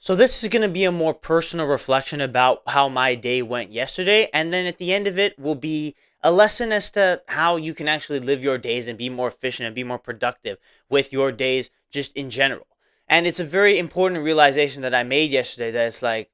So this is going to be a more personal reflection about how my day went yesterday, and then at the end of it will be a lesson as to how you can actually live your days and be more efficient and be more productive with your days just in general. And it's a very important realization that I made yesterday that it's like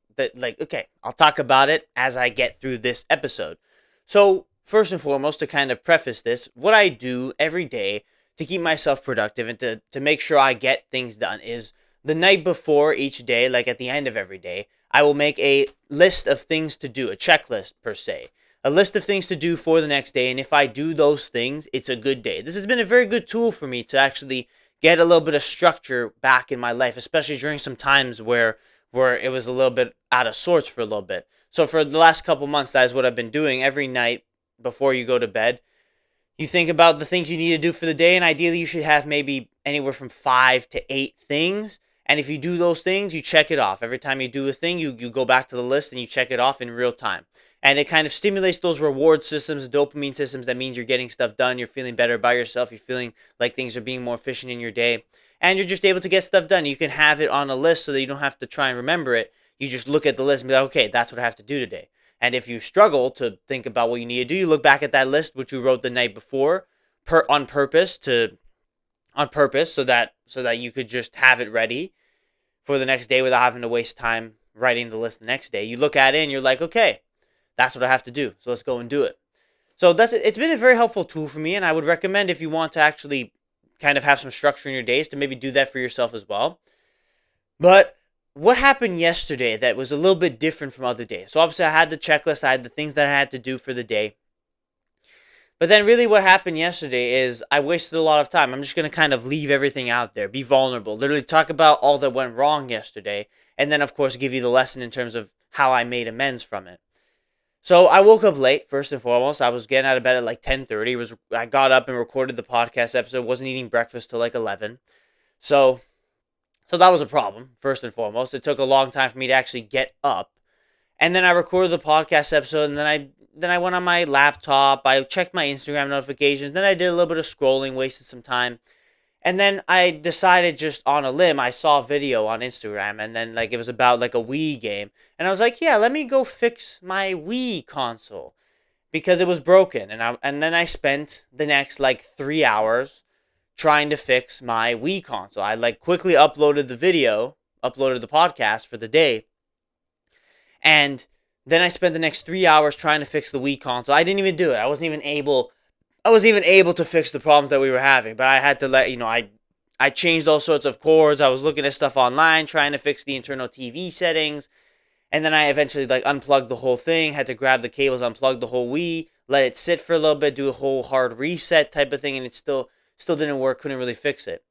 okay, I'll talk about it as I get through this episode. So, first and foremost, to kind of preface this, what I do every day to keep myself productive and to make sure I get things done is the night before each day, like at the end of every day, I will make a list of things to do, a checklist per se, a list of things to do for the next day. And if I do those things, it's a good day. This has been a very good tool for me to actually get a little bit of structure back in my life, especially during some times where it was a little bit out of sorts for a little bit. So for the last couple months, that is what I've been doing every night before you go to bed. You think about the things you need to do for the day, and ideally you should have maybe anywhere from 5 to 8 things. And if you do those things, you check it off. Every time you do a thing, you go back to the list and you check it off in real time. And it kind of stimulates those reward systems, dopamine systems. That means you're getting stuff done. You're feeling better about yourself. You're feeling like things are being more efficient in your day. And you're just able to get stuff done. You can have it on a list so that you don't have to try and remember it. You just look at the list and be like, okay, that's what I have to do today. And if you struggle to think about what you need to do, you look back at that list which you wrote the night before, on purpose so that you could just have it ready for the next day without having to waste time writing the list the next day. You look at it and you're like, okay, that's what I have to do. So let's go and do it. So it's been a very helpful tool for me, and I would recommend if you want to actually kind of have some structure in your days to maybe do that for yourself as well. But what happened yesterday that was a little bit different from other days? So obviously I had the checklist, I had the things that I had to do for the day. But then really what happened yesterday is I wasted a lot of time. I'm just going to kind of leave everything out there, be vulnerable, literally talk about all that went wrong yesterday, and then of course give you the lesson in terms of how I made amends from it. So I woke up late, first and foremost. I was getting out of bed at like 10:30. I got up and recorded the podcast episode. Wasn't eating breakfast till like 11. So that was a problem, first and foremost. It took a long time for me to actually get up. And then I recorded the podcast episode, and then I went on my laptop. I checked my Instagram notifications. Then I did a little bit of scrolling, wasted some time. And then I decided just on a limb, I saw a video on Instagram, and then like it was about like a Wii game. And I was like, yeah, let me go fix my Wii console because it was broken. And then I spent the next like 3 hours trying to fix my Wii console. I like quickly uploaded the podcast for the day, and then I spent the next 3 hours trying to fix the Wii console. I didn't even do it. I wasn't even able to fix the problems that we were having, but I had to I changed all sorts of cords. I was looking at stuff online, trying to fix the internal TV settings, and then I eventually like unplugged the whole thing, had to grab the cables, unplug the whole Wii, let it sit for a little bit, do a whole hard reset type of thing, and it still didn't work, couldn't really fix it.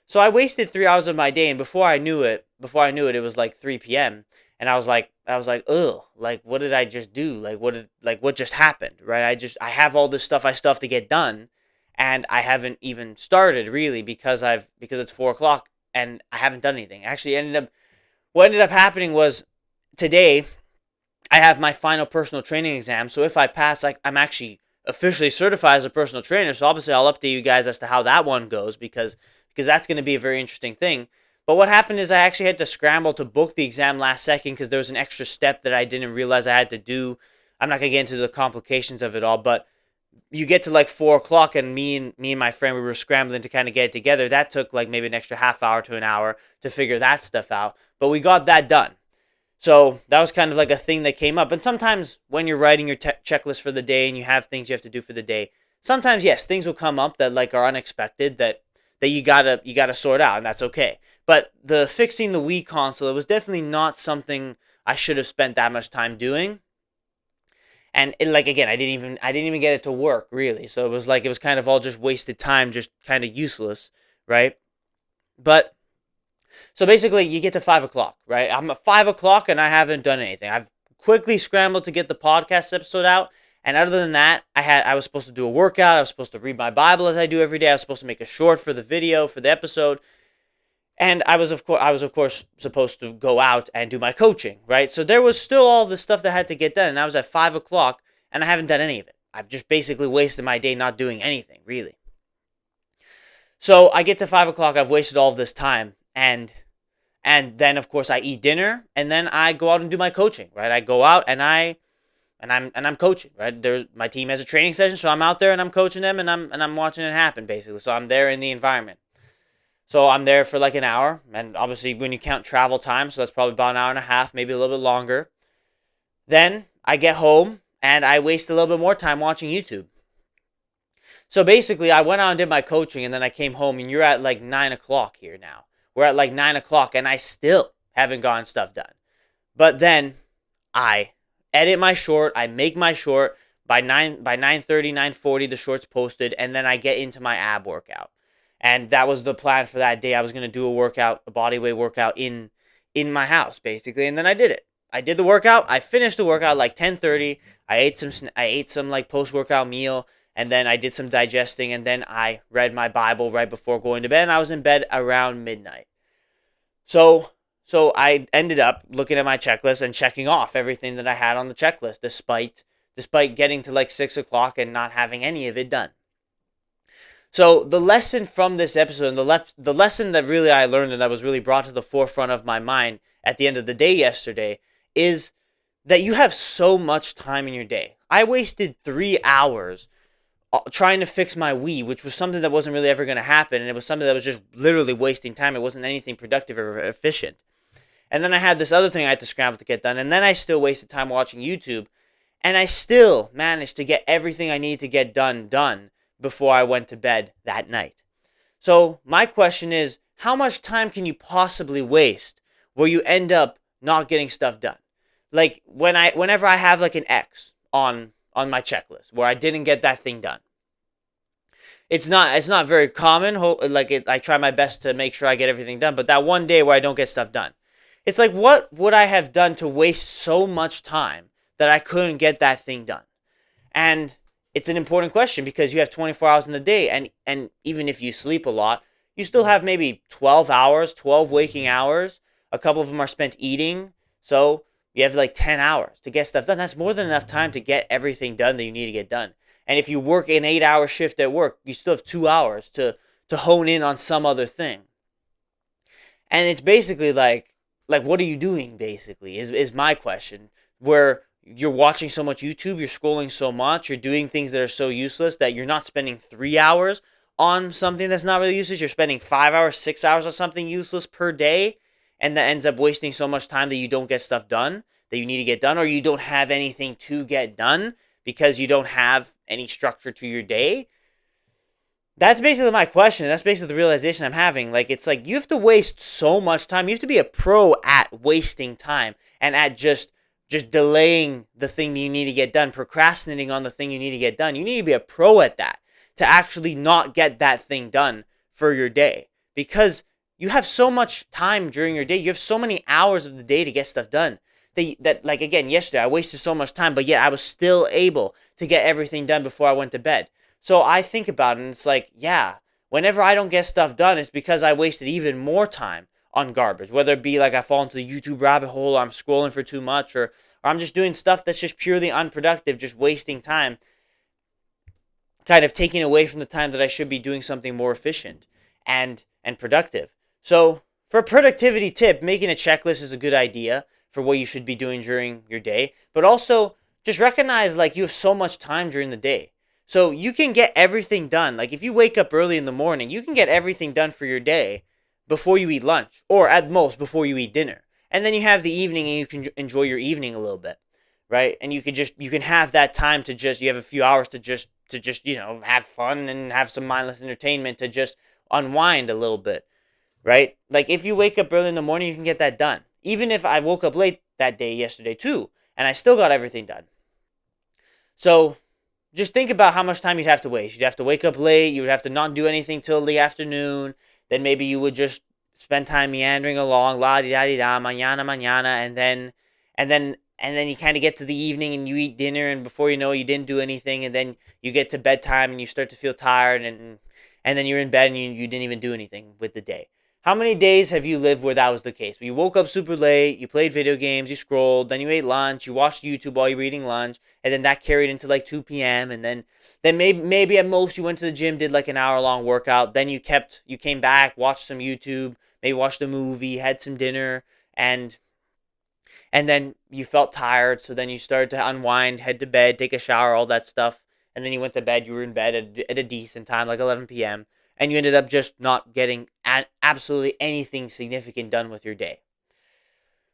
So I wasted 3 hours of my day, and before I knew it, it was like 3 p.m. And I was like, ugh, like what did I just do? What just happened, right? I have all this stuff I still have to get done, and I haven't even started really because it's 4 o'clock and I haven't done anything. Actually, what ended up happening was today I have my final personal training exam. So if I pass, like I'm actually officially certified as a personal trainer. So obviously I'll update you guys as to how that one goes because that's going to be a very interesting thing. But what happened is I actually had to scramble to book the exam last second because there was an extra step that I didn't realize I had to do. I'm not going to get into the complications of it all, but you get to like 4 o'clock and me and my friend, we were scrambling to kind of get it together. That took like maybe an extra half hour to an hour to figure that stuff out. But we got that done. So that was kind of like a thing that came up. And sometimes when you're writing your checklist for the day and you have things you have to do for the day, sometimes yes, things will come up that like are unexpected that you gotta sort out, and that's okay. But the fixing the Wii console, it was definitely not something I should have spent that much time doing. And like again, I didn't even get it to work really. So it was kind of all just wasted time, just kind of useless, right? But so basically, you get to 5 o'clock, right? I'm at 5 o'clock and I haven't done anything. I've quickly scrambled to get the podcast episode out, and other than that, I was supposed to do a workout. I was supposed to read my Bible as I do every day. I was supposed to make a short for the video for the episode, and I was of course supposed to go out and do my coaching, right? So there was still all the stuff that had to get done, and I was at 5 o'clock and I haven't done any of it. I've just basically wasted my day not doing anything really. So I get to 5 o'clock. I've wasted all of this time, and And then of course I eat dinner, and then I go out and do my coaching, right? I go out and I'm coaching, right? There's my team has a training session, so I'm out there and I'm coaching them, and I'm watching it happen basically. So I'm there in the environment. So I'm there for like an hour, and obviously when you count travel time, so that's probably about an hour and a half, maybe a little bit longer. Then I get home and I waste a little bit more time watching YouTube. So basically, I went out and did my coaching, and then I came home, and you're at like 9 o'clock here now. We're at like 9 o'clock, and I still haven't gotten stuff done. But then I edit my short, I make my short by 9:30, 9:40 the short's posted, and then I get into my ab workout. And that was the plan for that day. I was going to do a workout, a body weight workout in my house basically, and then I did it. I did the workout. I finished the workout like 10:30. I ate some like post-workout meal, and then I did some digesting, and then I read my Bible right before going to bed, and I was in bed around midnight. So so I ended up looking at my checklist and checking off everything that I had on the checklist, despite getting to like 6 o'clock and not having any of it done. So the lesson from this episode, and the lesson that really I learned and that was really brought to the forefront of my mind at the end of the day yesterday, is that you have so much time in your day. I wasted 3 hours trying to fix my Wii, which was something that wasn't really ever going to happen, and it was something that was just literally wasting time. It wasn't anything productive or efficient. And then I had this other thing I had to scramble to get done, and then I still wasted time watching YouTube, and I still managed to get everything I need to get done before I went to bed that night. So my question is, how much time can you possibly waste where you end up not getting stuff done? Like whenever I have like an X on my checklist where I didn't get that thing done. It's not very common. I try my best to make sure I get everything done, but that one day where I don't get stuff done, it's like, what would I have done to waste so much time that I couldn't get that thing done? And it's an important question because you have 24 hours in the day, and even if you sleep a lot, you still have maybe 12 hours, 12 waking hours. A couple of them are spent eating. So you have like 10 hours to get stuff done. That's more than enough time to get everything done that you need to get done. And if you work an 8-hour shift at work, you still have 2 hours to hone in on some other thing. And it's basically like what are you doing basically is my question, where you're watching so much YouTube, you're scrolling so much, you're doing things that are so useless that you're not spending 3 hours on something that's not really useless. You're spending 5 hours, 6 hours on something useless per day, and that ends up wasting so much time that you don't get stuff done that you need to get done, or you don't have anything to get done because you don't have any structure to your day. That's basically my question. That's basically the realization I'm having. Like, it's like you have to waste so much time. You have to be a pro at wasting time and at just delaying the thing that you need to get done, procrastinating on the thing you need to get done. You need to be a pro at that to actually not get that thing done for your day, because you have so much time during your day. You have so many hours of the day to get stuff done. That like, again, yesterday I wasted so much time, but yet I was still able to get everything done before I went to bed. So I think about it, and it's like, yeah, whenever I don't get stuff done, it's because I wasted even more time on garbage. Whether it be like I fall into the YouTube rabbit hole, or I'm scrolling for too much, or I'm just doing stuff that's just purely unproductive, just wasting time, kind of taking away from the time that I should be doing something more efficient and productive. So for a productivity tip, making a checklist is a good idea for what you should be doing during your day, but also just recognize like you have so much time during the day. So you can get everything done. Like if you wake up early in the morning, you can get everything done for your day before you eat lunch, or at most before you eat dinner. And then you have the evening, and you can enjoy your evening a little bit, right? And you can have that time to just, you have a few hours to just have fun and have some mindless entertainment, to just unwind a little bit, right? Like if you wake up early in the morning, you can get that done. Even if I woke up late that day yesterday too, and I still got everything done. So just think about how much time you'd have to waste. You'd have to wake up late. You would have to not do anything till the afternoon. Then maybe you would just spend time meandering along, la di da di da, mañana mañana, and then you kind of get to the evening and you eat dinner, and before you know it, you didn't do anything, and then you get to bedtime and you start to feel tired, and then you're in bed and you didn't even do anything with the day. How many days have you lived where that was the case? Where you woke up super late, you played video games, you scrolled, then you ate lunch, you watched YouTube while you were eating lunch, and then that carried into like 2 p.m. And then maybe at most you went to the gym, did like an hour long workout, then you came back, watched some YouTube, maybe watched a movie, had some dinner, and then you felt tired, so then you started to unwind, head to bed, take a shower, all that stuff, and then you went to bed. You were in bed at a decent time, like 11 p.m., and you ended up just not getting absolutely anything significant done with your day.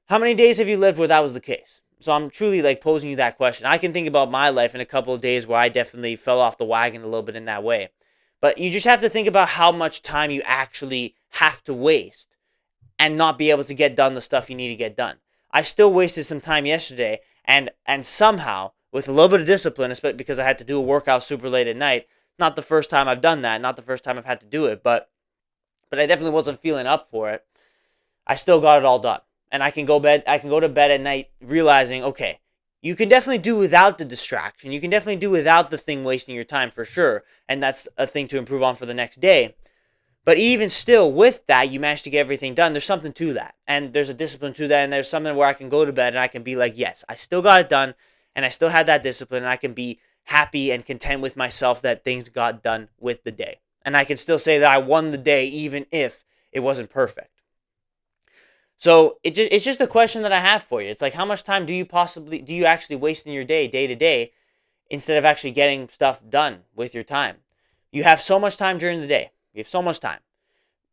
How many days have you lived where that was the case? So I'm truly like posing you that question. I can think about my life in a couple of days where I definitely fell off the wagon a little bit in that way. But you just have to think about how much time you actually have to waste and not be able to get done the stuff you need to get done. I still wasted some time yesterday, and somehow with a little bit of discipline, especially because I had to do a workout super late at night. Not the first time I've done that, not the first time I've had to do it, but I definitely wasn't feeling up for it. I still got it all done. And I can go to bed at night realizing, okay, you can definitely do without the distraction. You can definitely do without the thing wasting your time for sure. And that's a thing to improve on for the next day. But even still, with that, you manage to get everything done. There's something to that. And there's a discipline to that. And there's something where I can go to bed and I can be like, yes, I still got it done. And I still had that discipline. And I can be happy and content with myself that things got done with the day. And I can still say that I won the day even if it wasn't perfect. So it's just a question that I have for you. It's like, how much time do you actually waste in your day to day, instead of actually getting stuff done with your time? You have so much time during the day. You have so much time.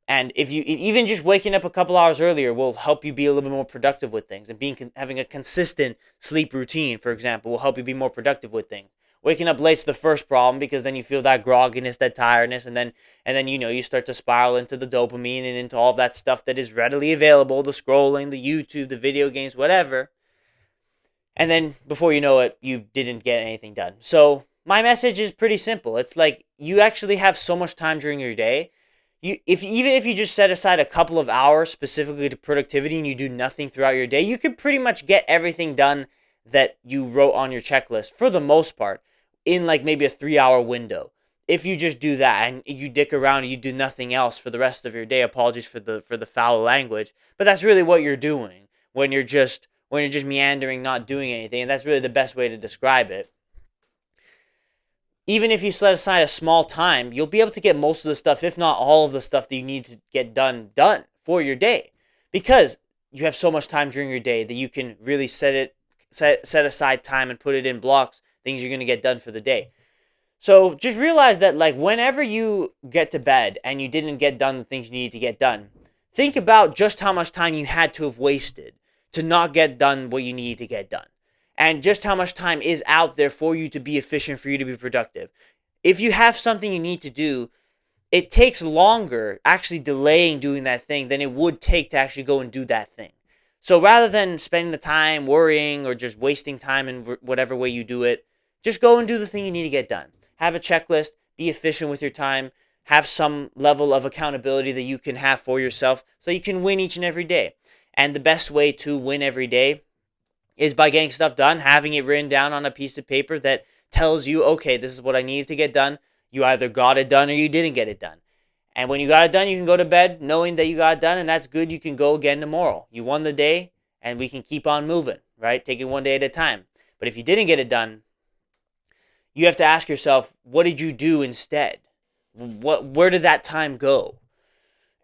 And if you even just waking up a couple hours earlier will help you be a little bit more productive with things, and having a consistent sleep routine, for example, will help you be more productive with things. Waking up late's the first problem, because then you feel that grogginess, that tiredness, and then you start to spiral into the dopamine and into all of that stuff that is readily available, the scrolling, the YouTube, the video games, whatever. And then before you know it, you didn't get anything done. So my message is pretty simple. It's like, you actually have so much time during your day. Even if you just set aside a couple of hours specifically to productivity and you do nothing throughout your day, you could pretty much get everything done that you wrote on your checklist for the most part in like maybe a 3 hour window. If you just do that and you dick around and you do nothing else for the rest of your day, apologies for the foul language, but that's really what you're doing when you're just meandering, not doing anything, and that's really the best way to describe it. Even if you set aside a small time, you'll be able to get most of the stuff, if not all of the stuff that you need to get done for your day, because you have so much time during your day that you can really set aside time and put it in blocks, things you're going to get done for the day. So just realize that, like, whenever you get to bed and you didn't get done the things you needed to get done, think about just how much time you had to have wasted to not get done what you needed to get done, and just how much time is out there for you to be efficient, for you to be productive. If you have something you need to do, it takes longer actually delaying doing that thing than it would take to actually go and do that thing. So rather than spending the time worrying or just wasting time in whatever way you do it, just go and do the thing you need to get done. Have a checklist, be efficient with your time, have some level of accountability that you can have for yourself so you can win each and every day. And the best way to win every day is by getting stuff done, having it written down on a piece of paper that tells you, okay, this is what I needed to get done. You either got it done or you didn't get it done. And when you got it done, you can go to bed knowing that you got it done, and that's good. You can go again tomorrow. You won the day, and we can keep on moving, right? Take it one day at a time. But if you didn't get it done, you have to ask yourself, what did you do instead? Where did that time go?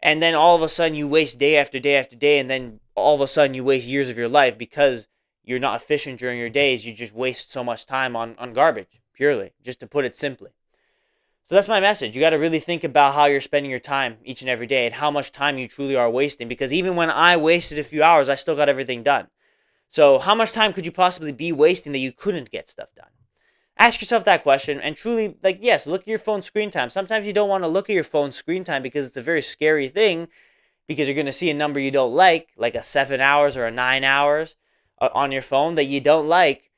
And then all of a sudden you waste day after day after day, and then all of a sudden you waste years of your life because you're not efficient during your days. You just waste so much time on garbage, purely, just to put it simply. So that's my message. You got to really think about how you're spending your time each and every day and how much time you truly are wasting, because even when I wasted a few hours, I still got everything done. So how much time could you possibly be wasting that you couldn't get stuff done? Ask yourself that question, and truly, like, yes, look at your phone screen time. Sometimes you don't want to look at your phone screen time because it's a very scary thing, because you're going to see a number you don't like a 7 hours or a 9 hours on your phone that you don't like.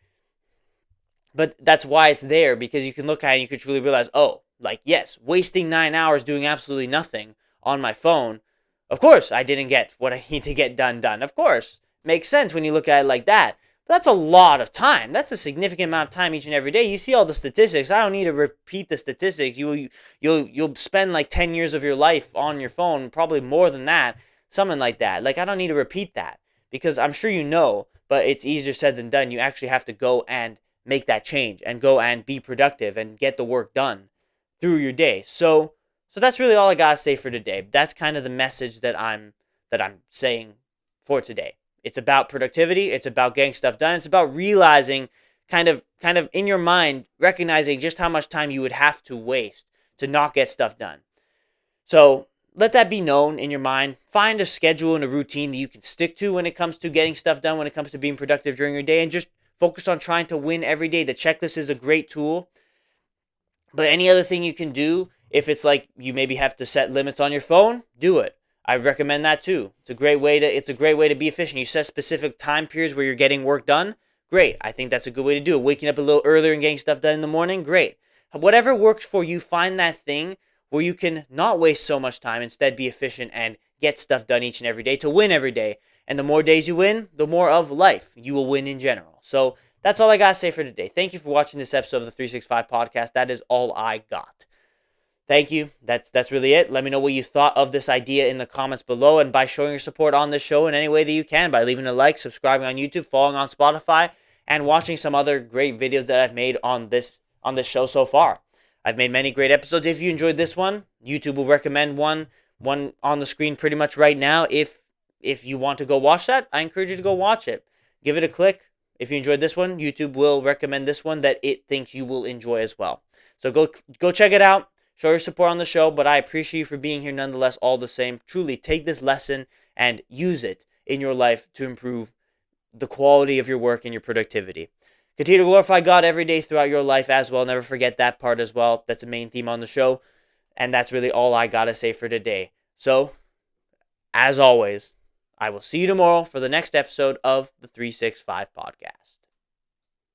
But that's why it's there, because you can look at it and you can truly realize, oh, like, yes, wasting 9 hours doing absolutely nothing on my phone. Of course, I didn't get what I need to get done. Of course. Makes sense when you look at it like that. But that's a lot of time. That's a significant amount of time each and every day. You see all the statistics. I don't need to repeat the statistics. You'll spend like 10 years of your life on your phone, probably more than that, something like that. Like, I don't need to repeat that, because I'm sure you know, but it's easier said than done. You actually have to go and make that change and go and be productive and get the work done through your day. So that's really all I gotta say for today. That's kind of the message that I'm that I'm saying for today. It's about productivity. It's about getting stuff done. It's about realizing kind of in your mind, recognizing just how much time you would have to waste to not get stuff done. So let that be known in your mind. Find a schedule and a routine that you can stick to when it comes to getting stuff done, when it comes to being productive during your day, and just focus on trying to win every day. The checklist is a great tool, but any other thing you can do, if it's like you maybe have to set limits on your phone, do it. I recommend that too. It's a great way to be efficient. You set specific time periods where you're getting work done. Great. I think that's a good way to do it. Waking up a little earlier and getting stuff done in the morning. Great. Whatever works for you, find that thing where you can not waste so much time, instead be efficient and get stuff done each and every day to win every day. And the more days you win, the more of life you will win in general. So that's all I got to say for today. Thank you for watching this episode of the 365 podcast. That is all I got. Thank you. That's really it. Let me know what you thought of this idea in the comments below, and by showing your support on this show in any way that you can, by leaving a like, subscribing on YouTube, following on Spotify, and watching some other great videos that I've made on this show so far. I've made many great episodes. If you enjoyed this one, YouTube will recommend one on the screen pretty much right now. If you want to go watch that, I encourage you to go watch it. Give it a click. If you enjoyed this one, YouTube will recommend this one that it thinks you will enjoy as well. So go check it out. Show your support on the show, but I appreciate you for being here nonetheless all the same. Truly, take this lesson and use it in your life to improve the quality of your work and your productivity. Continue to glorify God every day throughout your life as well. Never forget that part as well. That's a main theme on the show. And that's really all I got to say for today. So, as always, I will see you tomorrow for the next episode of the 365 podcast.